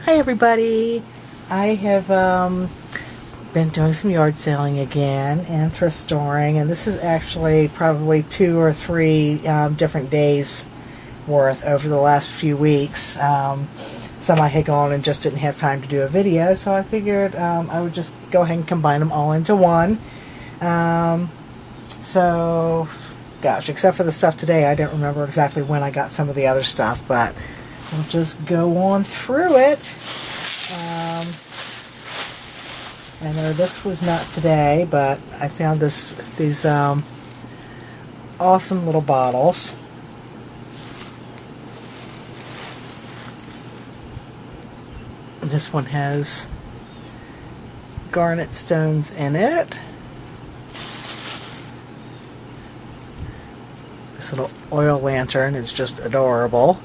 Hi everybody! I have been doing some yard selling again and thrift storing, and this is actually probably 2 or 3 different days worth over the last few weeks. Some I had gone and just didn't have time to do a video, so I figured I would just go ahead and combine them all into one. So, gosh, except for the stuff today, I don't remember exactly when I got some of the other stuff, but we'll just go on through it. I know this was not today, but I found these awesome little bottles. This one has garnet stones in it. This little oil lantern is just adorable.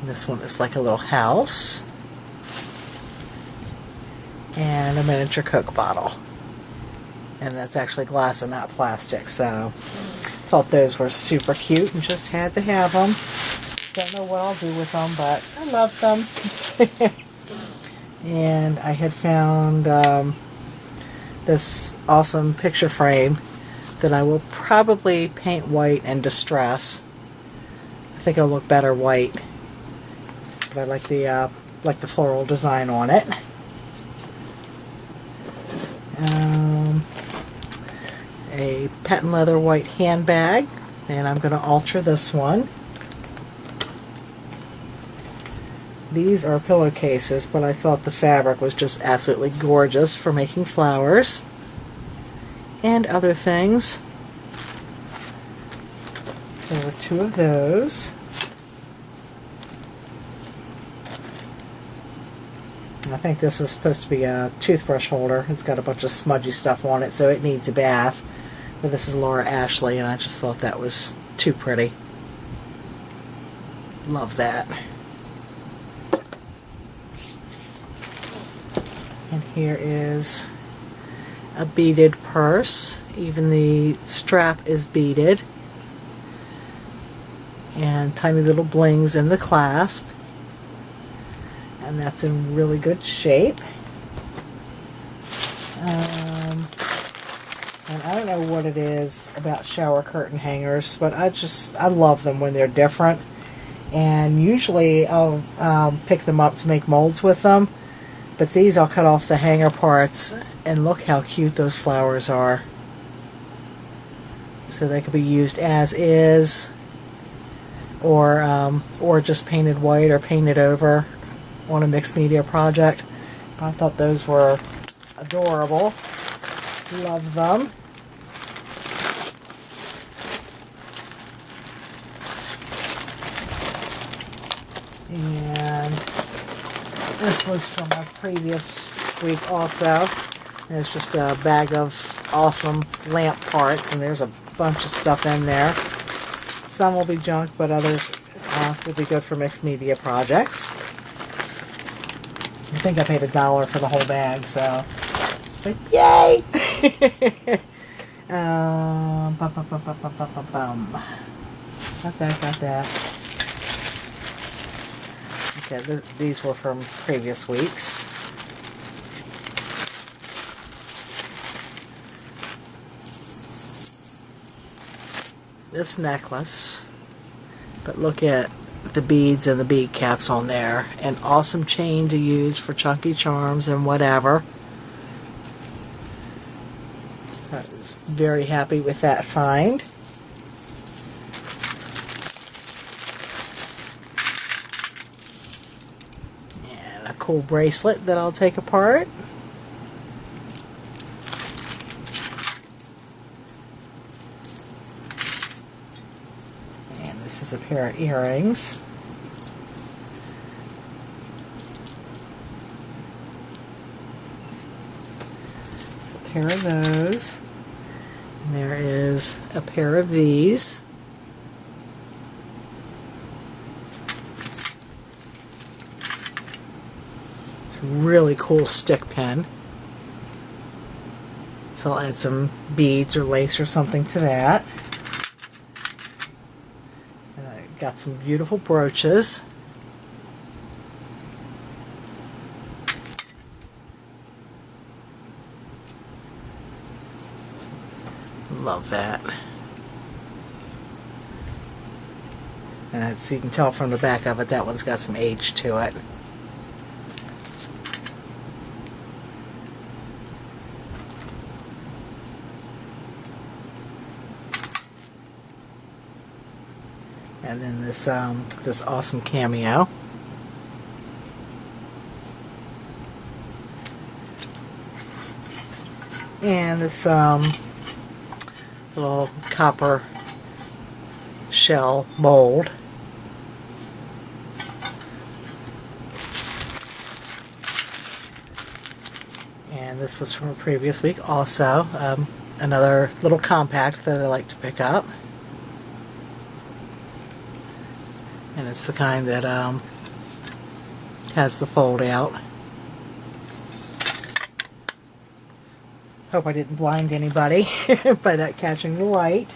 This one is like a little house. And a miniature Coke bottle. And that's actually glass and not plastic, so thought those were super cute and just had to have them. Don't know what I'll do with them, but I love them. And I had found this awesome picture frame that I will probably paint white and distress. I think it'll look better white. But I like the floral design on it. A patent leather white handbag, and I'm going to alter this one. These are pillowcases, but I thought the fabric was just absolutely gorgeous for making flowers and other things. There were 2 of those. I think this was supposed to be a toothbrush holder. It's got a bunch of smudgy stuff on it, so it needs a bath. But this is Laura Ashley, and I just thought that was too pretty. Love that. And here is a beaded purse. Even the strap is beaded. And tiny little blings in the clasp. And that's in really good shape. And I don't know what it is about shower curtain hangers, but I love them when they're different. And usually I'll pick them up to make molds with them. But these I'll cut off the hanger parts, and look how cute those flowers are. So they could be used as is, or just painted white or painted over on a mixed media project. I thought those were adorable. Love them. And this was from our previous week also. There's just a bag of awesome lamp parts, and there's a bunch of stuff in there. Some will be junk, but others will be good for mixed media projects. I think I paid $1 for the whole bag, so it's like, yay! Got that. Okay, these were from previous weeks. This necklace, but look at the beads and the bead caps on there. An awesome chain to use for chunky charms and whatever. I was very happy with that find. And a cool bracelet that I'll take apart. And this is a pair of earrings. Pair of those. And there is a pair of these. It's a really cool stick pin. So I'll add some beads or lace or something to that. And a Got some beautiful brooches. Love that. And as you can tell from the back of it, that one's got some age to it. And then this this awesome cameo. And this little copper shell mold. And this was from a previous week also. Another little compact that I like to pick up. And it's the kind that has the fold out. Hope I didn't blind anybody by that catching the light.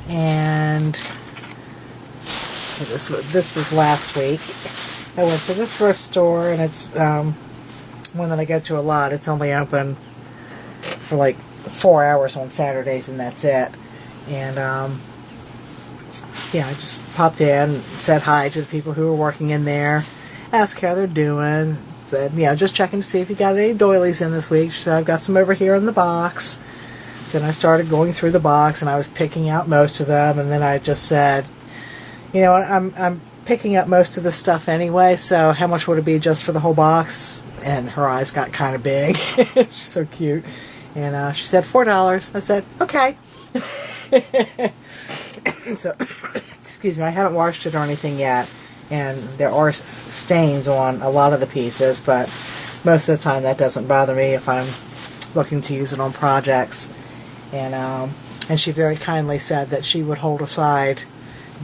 And this was last week. I went to the thrift store, and it's one that I go to a lot. It's only open for like 4 hours on Saturdays, and that's it. And yeah, I just popped in, said hi to the people who were working in there, asked how they're doing, said, just checking to see if you got any doilies in this week. She said, I've got some over here in the box. Then I started going through the box, and I was picking out most of them, and then I just said, I'm picking up most of the stuff anyway, so how much would it be just for the whole box? And her eyes got kind of big. She's so cute. And she said, $4. I said, okay. So, excuse me, I haven't washed it or anything yet, and there are stains on a lot of the pieces, but most of the time that doesn't bother me if I'm looking to use it on projects. And she very kindly said that she would hold aside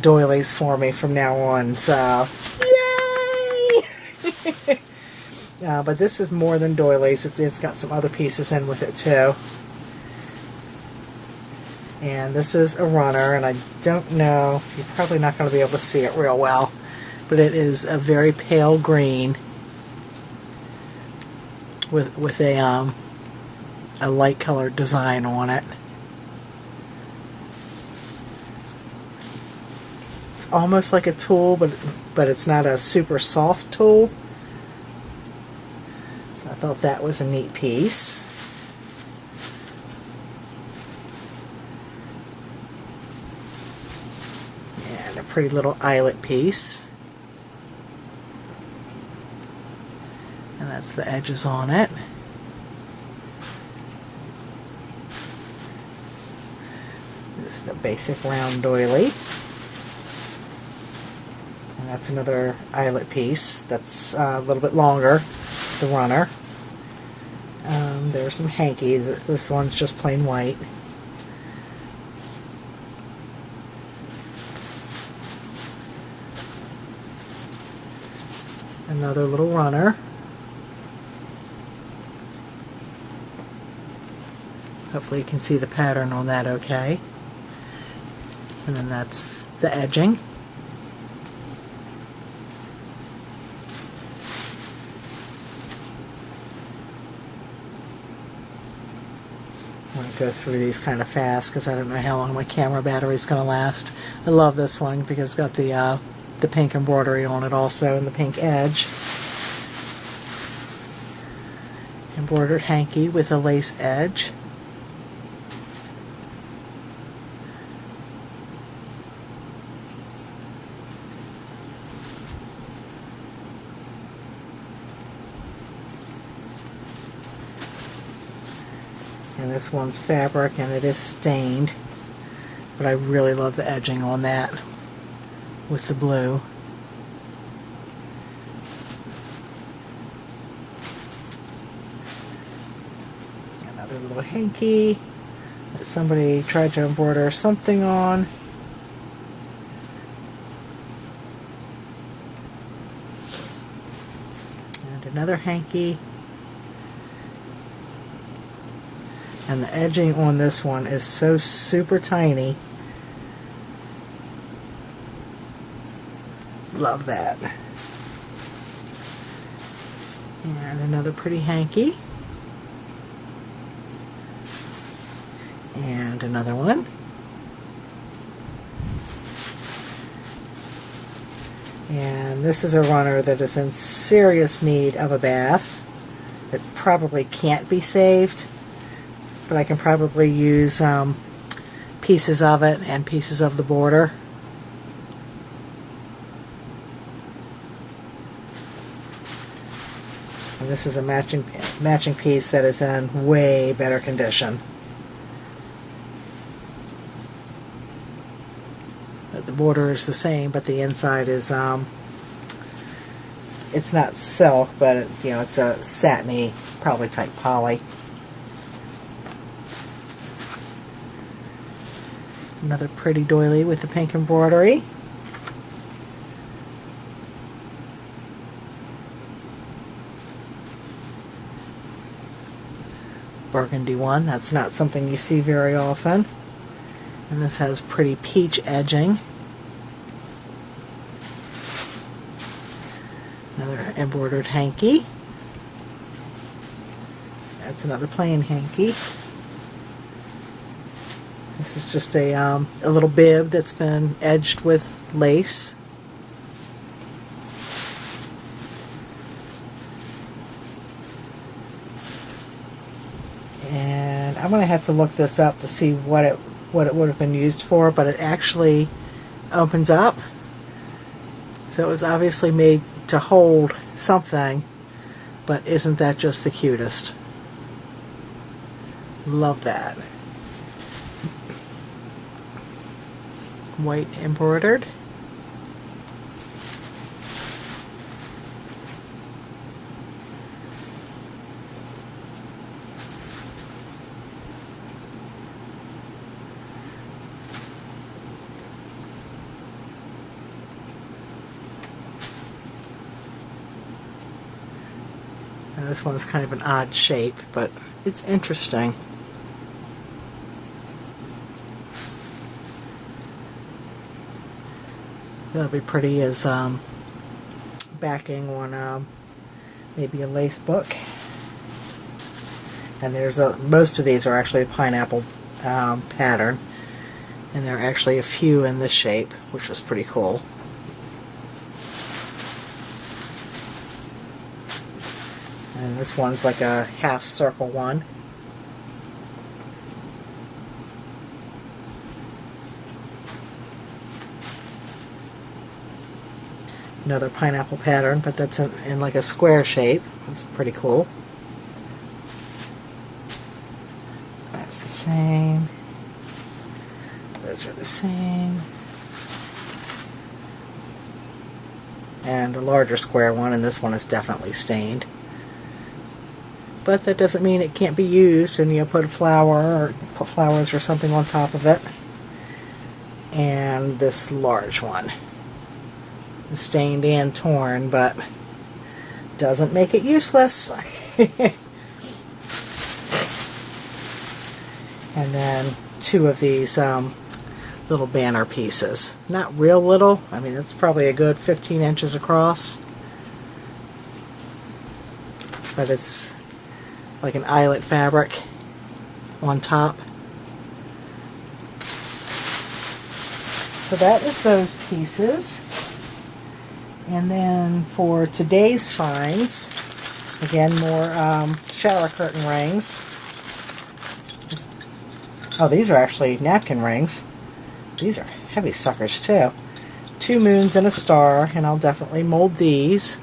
doilies for me from now on, so yay! But this is more than doilies. It's got some other pieces in with it too. And this is a runner, and I don't know, you're probably not going to be able to see it real well, but it is a very pale green with a light colored design on it. It's almost like a tulle, but it's not a super soft tulle. So I thought that was a neat piece. A pretty little eyelet piece, and that's the edges on it. Just a basic round doily, and that's another eyelet piece that's a little bit longer, the runner. There's some hankies. This one's just plain white. Another little runner. Hopefully you can see the pattern on that okay. And then that's the edging. I'm going to go through these kind of fast because I don't know how long my camera battery is going to last. I love this one because it's got the pink embroidery on it also, and the pink edge. Embroidered hanky with a lace edge. And this one's fabric, and it is stained, but I really love the edging on that with the blue. Another little hanky that somebody tried to embroider something on. And another hanky. And the edging on this one is so super tiny. Love that. And another pretty hanky. And another one. And this is a runner that is in serious need of a bath. It probably can't be saved, but I can probably use pieces of it and pieces of the border. And this is a matching piece that is in way better condition. The border is the same, but the inside is it's not silk, but it's a satiny, probably type poly. Another pretty doily with the pink embroidery. Burgundy one, that's not something you see very often. And this has pretty peach edging. Another embroidered hanky. That's another plain hanky. This is just a little bib that's been edged with lace. And I'm going to have to look this up to see what it would have been used for, but it actually opens up. So it was obviously made to hold something, but isn't that just the cutest? Love that. White embroidered. Now this one is kind of an odd shape, but it's interesting. That'll be pretty as backing on maybe a lace book. And there's most of these are actually a pineapple pattern, and there are actually a few in this shape, which was pretty cool. And this one's like a half circle one. Another pineapple pattern, but that's in like a square shape. It's pretty cool. That's the same. Those are the same. And a larger square one, and this one is definitely stained. But that doesn't mean it can't be used, and put a flower or put flowers or something on top of it. And this large one. Stained and torn, but doesn't make it useless. And then two of these little banner pieces. Not real little. I mean, it's probably a good 15 inches across. But it's like an eyelet fabric on top. So that is those pieces. And then for today's finds, again, more shower curtain rings. Oh, these are actually napkin rings. These are heavy suckers too. 2 moons and a star, and I'll definitely mold these.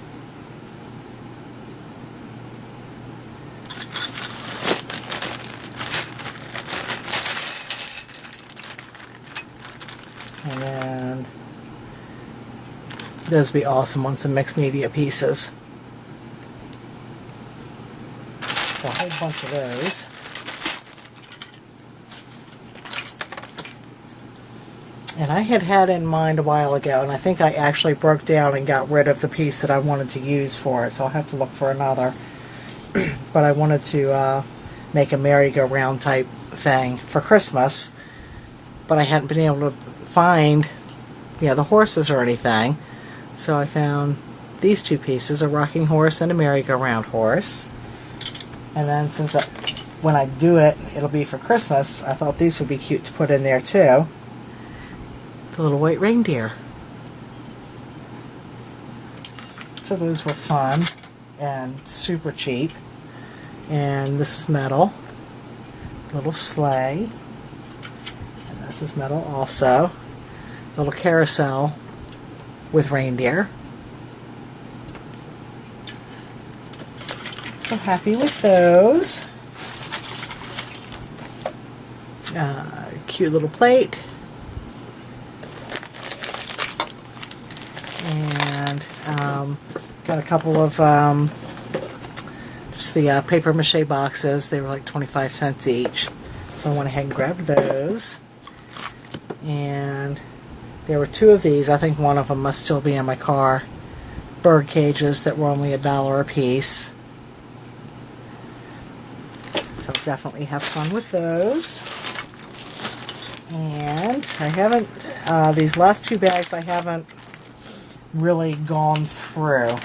And then those would be awesome on some mixed media pieces. So a whole bunch of those. And I had in mind a while ago, and I think I actually broke down and got rid of the piece that I wanted to use for it, so I'll have to look for another. But I wanted to make a merry-go-round type thing for Christmas, but I hadn't been able to find the horses or anything. So I found these two pieces, a rocking horse and a merry-go-round horse. And then since when I do it, it'll be for Christmas, I thought these would be cute to put in there too. The little white reindeer. So those were fun and super cheap. And this is metal. Little sleigh. And this is metal also. Little carousel with reindeer. So happy with those. Cute little plate. And got a couple of just the paper mache boxes. They were like 25 cents each. So I went ahead and grabbed those. And there were two of these. I think one of them must still be in my car. Bird cages that were only $1 a piece. So definitely have fun with those. And I haven't, these last two bags I haven't really gone through.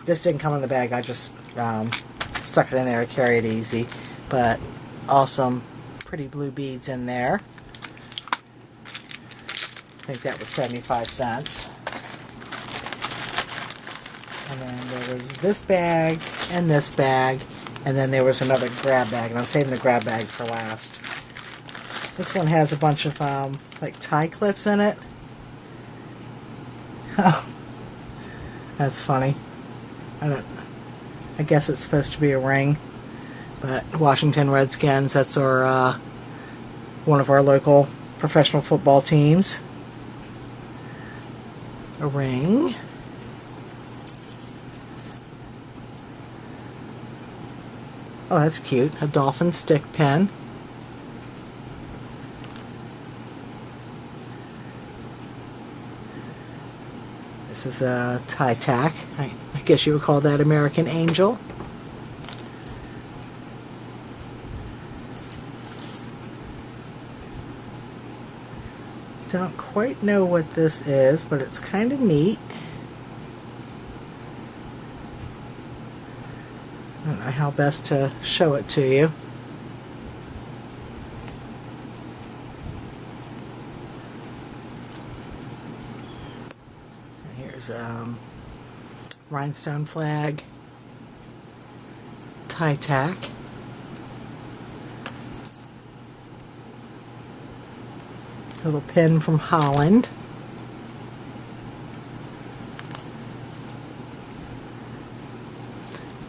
This didn't come in the bag, I just stuck it in there to carry it easy. But awesome, pretty blue beads in there. I think that was 75 cents. And then there was this bag, and then there was another grab bag, and I'm saving the grab bag for last. This one has a bunch of like tie clips in it. That's funny. I guess it's supposed to be a ring, but Washington Redskins, that's our one of our local professional football teams. A ring. Oh, that's cute. A dolphin stick pin. This is a tie tack. I guess you would call that American Angel. Don't quite know what this is, but it's kind of neat. I don't know how best to show it to you. Here's rhinestone flag, tie tack, little pin from Holland.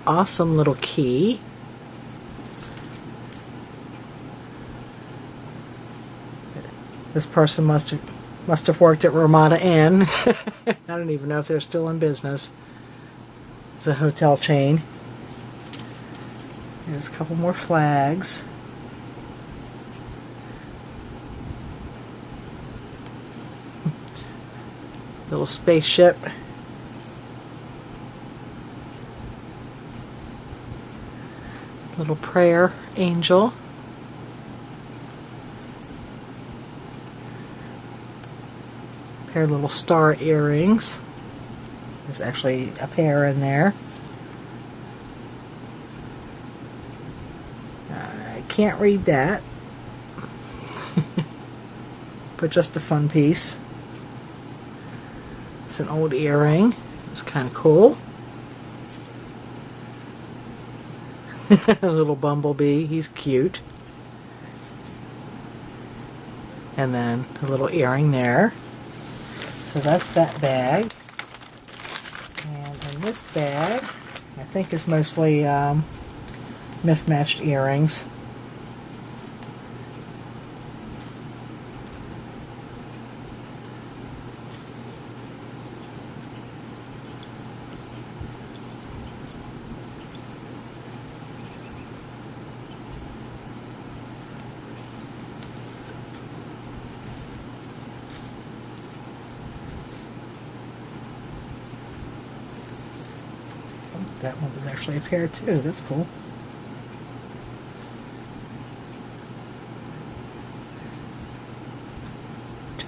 Awesome little key. This person must have worked at Ramada Inn. I don't even know if they're still in business. It's a hotel chain. There's a couple more flags. Little spaceship. Little prayer angel. Pair of little star earrings. There's actually a pair in there. I can't read that. But just a fun piece. It's an old earring. It's kind of cool. A little bumblebee, he's cute. And then a little earring there. So that's that bag. And in this bag, I think is mostly mismatched earrings. That one was actually a pair too. That's cool.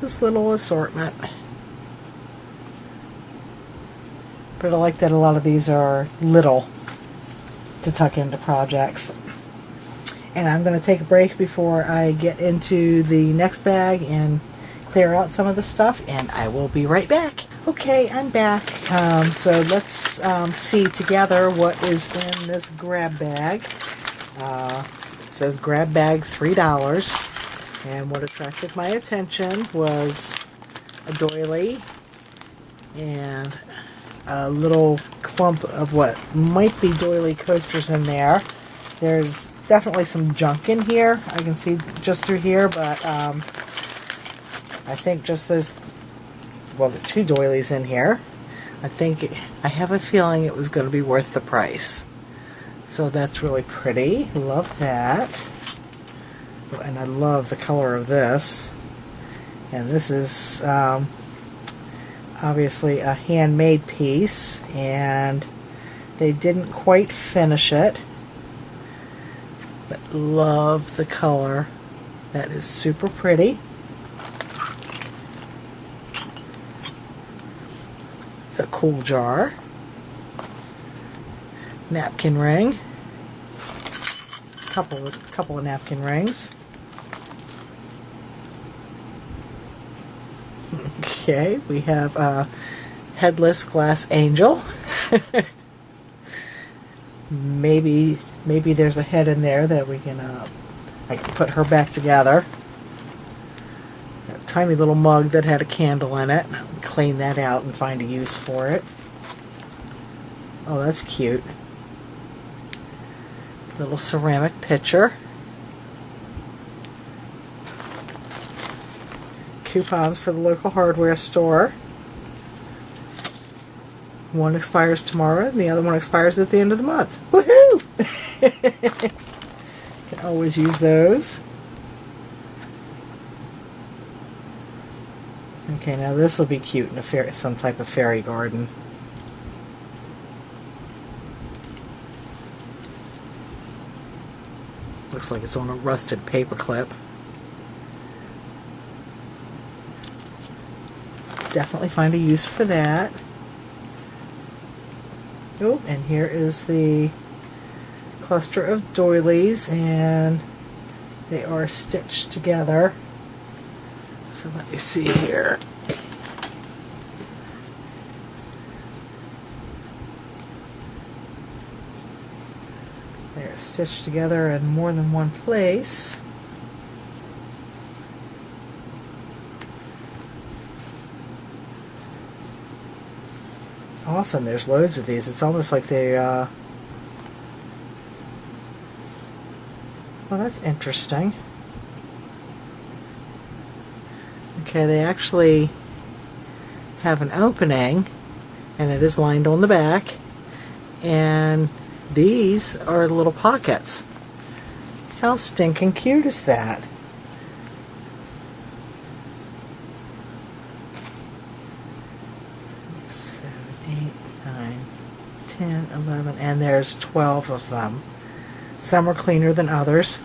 Just little assortment. But I like that a lot of these are little to tuck into projects. And I'm going to take a break before I get into the next bag and clear out some of the stuff, and I will be right back. Okay, I'm back. So let's see together what is in this grab bag. It says grab bag $3, and what attracted my attention was a doily and a little clump of what might be doily coasters in there. There's definitely some junk in here. I can see just through here, but I think just those, well, the 2 doilies in here, I have a feeling it was going to be worth the price. So that's really pretty. Love that. And I love the color of this. And this is obviously a handmade piece, and they didn't quite finish it. But love the color. That is super pretty. It's a cool jar. Napkin ring. Couple of napkin rings. Okay, we have a headless glass angel. Maybe there's a head in there that we can I can put her back together. A tiny little mug that had a candle in it. Clean that out and find a use for it. Oh, that's cute. Little ceramic pitcher. Coupons for the local hardware store. One expires tomorrow and the other one expires at the end of the month. Woohoo! Can always use those. Okay, now this will be cute in some type of fairy garden. Looks like it's on a rusted paper clip. Definitely find a use for that. Oh, and here is the cluster of doilies, and they are stitched together. So let me see here. They're stitched together in more than one place. Awesome, there's loads of these. It's almost like they, well, that's interesting. Okay, they actually have an opening, and it is lined on the back, and these are little pockets. How stinking cute is that? 7, 8, 9, 10, 11, and there's 12 of them. Some are cleaner than others.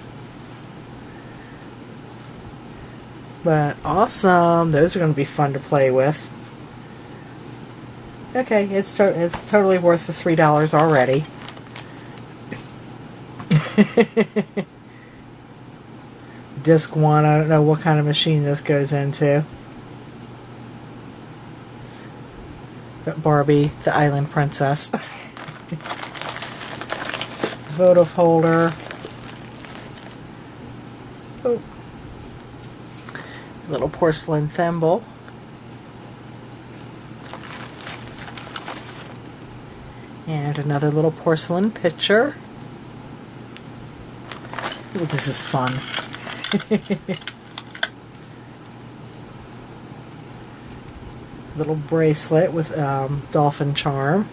But awesome. Those are going to be fun to play with. Okay, it's totally worth the $3 already. Disc 1, I don't know what kind of machine this goes into. But Barbie, the Island Princess. Votive holder. Oh. Little porcelain thimble. And another little porcelain pitcher. Ooh, this is fun. Little bracelet with dolphin charm.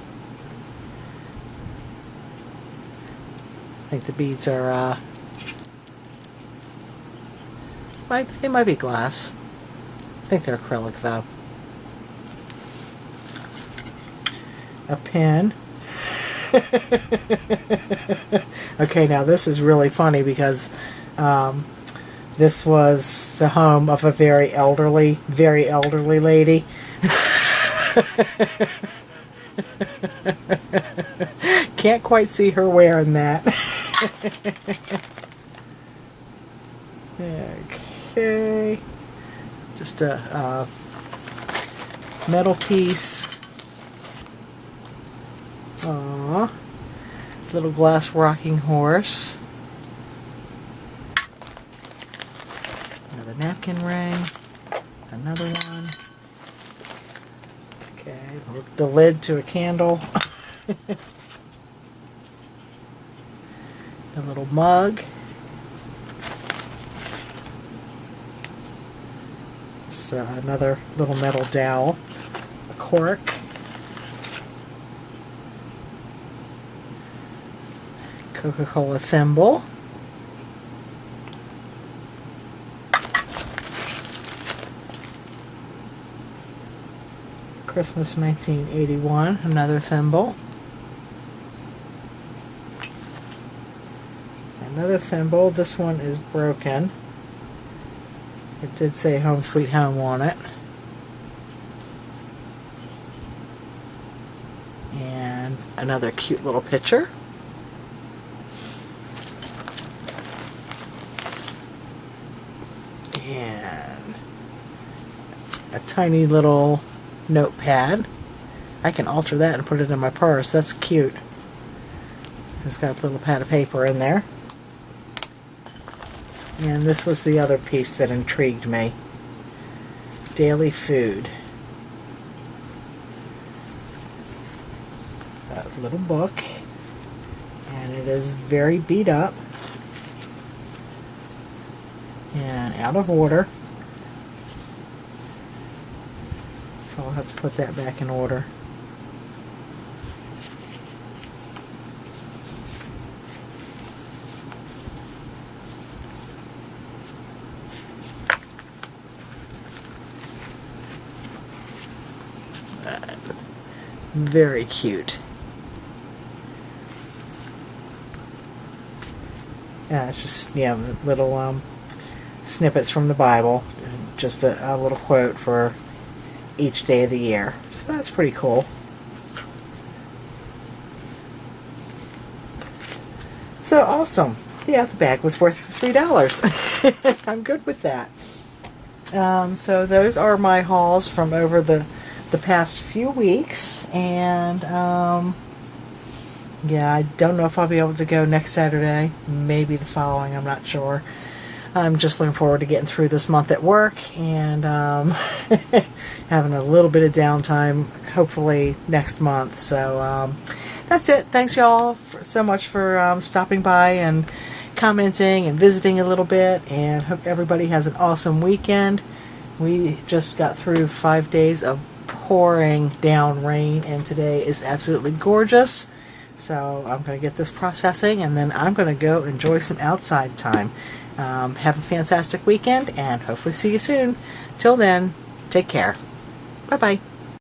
I think the beads are they might be glass. I think they're acrylic though. A pin. Okay, now this is really funny because This was the home of a very elderly lady. Can't quite see her wearing that. Okay. Just a metal piece. Aww. Little glass rocking horse. Another napkin ring. Another one. Okay, the lid to a candle. A little mug. So another little metal dowel. A cork. Coca-Cola thimble. Christmas 1981, another thimble. Another thimble. This one is broken. It did say Home Sweet Home on it. And another cute little picture. And a tiny little notepad. I can alter that and put it in my purse. That's cute. It's got a little pad of paper in there. And this was the other piece that intrigued me. Daily food. That little book. And it is very beat up. And out of order. So I'll have to put that back in order. Very cute. Yeah, it's just, little snippets from the Bible. Just a little quote for each day of the year. So that's pretty cool. So awesome. Yeah, the bag was worth $3. I'm good with that. So those are my hauls from over the past few weeks, and yeah, I don't know if I'll be able to go next Saturday, maybe the following, I'm not sure. I'm just looking forward to getting through this month at work and having a little bit of downtime hopefully next month. So that's it. Thanks y'all so much for stopping by and commenting and visiting a little bit, and hope everybody has an awesome weekend. We just got through 5 days of pouring down rain, and today is absolutely gorgeous. So I'm going to get this processing, and then I'm going to go enjoy some outside time. Have a fantastic weekend, and hopefully see you soon. Till then, take care. Bye-bye.